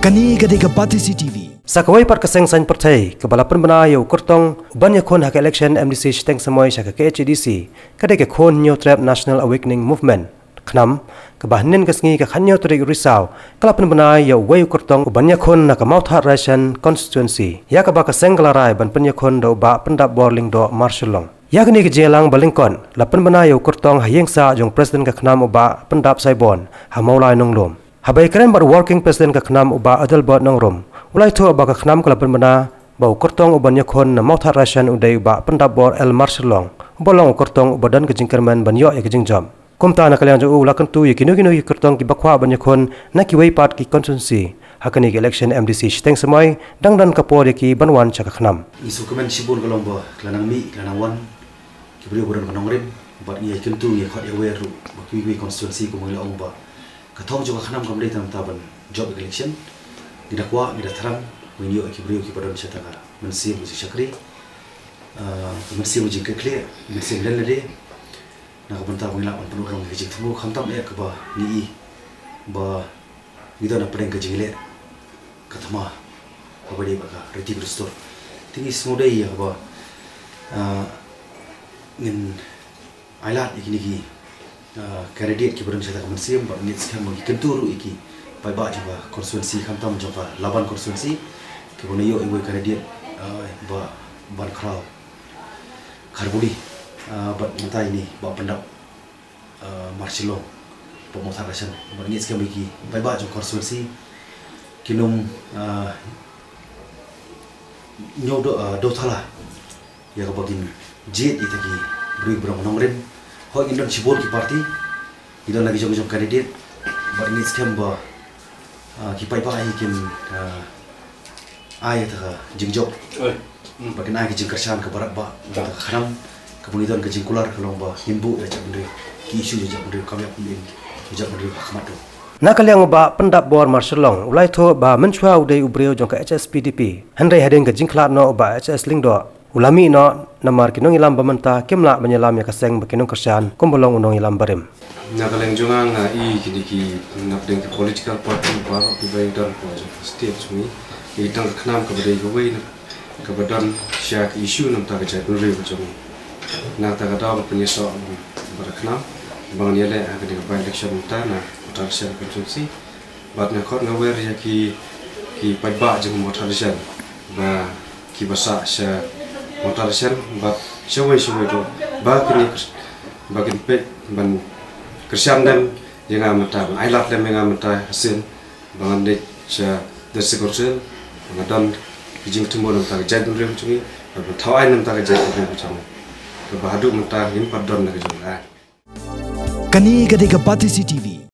Kani gade ke Pati CTV. Sakawai par kaseng san pertai ke balapan bena yo kurtong banyak kon hak election MDC steng semoy syak ke HDC kade ke kon New Trap National Awakening Movement knam ke bahnin kesngi ke khanyo trik risau kalapan bena yo wai kurtong banyak kon nak Mount Heart Ration constituency ya ke ba kaseng gelarai ban banyak kon do ba pendap borling do Marshallong ya kini ke jelang balingkon lapan bena yo kurtong hayeng sa jong presiden ke knam ba pendap saibon ha maulai nonglom Habai keren bar working president ke knam uba adal bot nong rom. Ulai tu uba ke knam kelapan bena bau kurtong uban yakon na Mount Heart Ration udai uba pendabor El Marshallong. Bolong kurtong ubadan ke jingkerman banyo ya ke jingjam. Kumta nak kalian jo ulakan tu yakinu kurtong ki bakwa ban yakon na ki wei part ki constituency. Hakani ke election MDC steng semai dang dan kapor ki banwan cak knam. Isu kemen sibun kalong ba kelanang mi kelanang wan ki beri ubadan kanong rim bat ni yakin tu ya khat ya weru bakwi constituency ko mula ong ba. Katong juga khanam kamdei tam taban job election didakwa didatram menyo akibriu ki padon chataka mensi musi syakri mensi muji ke clear mensi lelede nak bentar mengilak penuh orang kejing temu khantam ya ke ba ni ba kita nak pedeng kejing le katama apa dia baka reti restore tinggi semudai ya ba ngin ailat ikini kandidat ki berang saya tak mensiam, but ni sekarang mungkin kentur iki, baik juga konstituensi kantam juga laban konstituensi, kemudian yo ibu kandidat ban kral karbuli, but nanti ini bawa pendap Marshallong, pemotor Ration, but ni sekarang iki baik juga konstituensi, kinum nyaw do thala, ya kabagin jet itu ki beri berang nomorem. Hoi indon sibol ki parti indon lagi jong kandidat bar ni scam ba ki pai pai kin ai ta jingjob ba kin ai ki jing kersan ke barat ba ta khanam ke bungidon ke jingkular ke lomba himbu ya jamri ki isu ya jamri kami pun jamri khamato Nakaliang ba pendap bor Marshallong ulai tho ba menchua udai ubreo jong ke HSPDP handai hadeng ke jingklat no ba HS lingdo ulami no namar kinong ilam bamenta kemla menyelam ya kaseng bekinong kersan kombolong unong ilam barim Nakaleng jungang i kidiki napdeng ke political party baru dibayang dan project state sumi itang kenam ke badai gawai ke badan syak isu nam tak jai nuri bujung na tak ada penyeso berkenam bangun yale ke by election utana utar syak konstitusi bat na khot ngawer ya ki paiba jeng motivation ba ki basa syak motivation but showai tu bakin pek ban kersiam dan jangan mata ailat dan jangan mata hasil bangan dek sya dersekorsen bangadan kijing temu nam tak jadul rem cumi thawai nam tak jadul rem cumi ke bahadu mata him padon na ke jong Kani gade ke Pati CTV.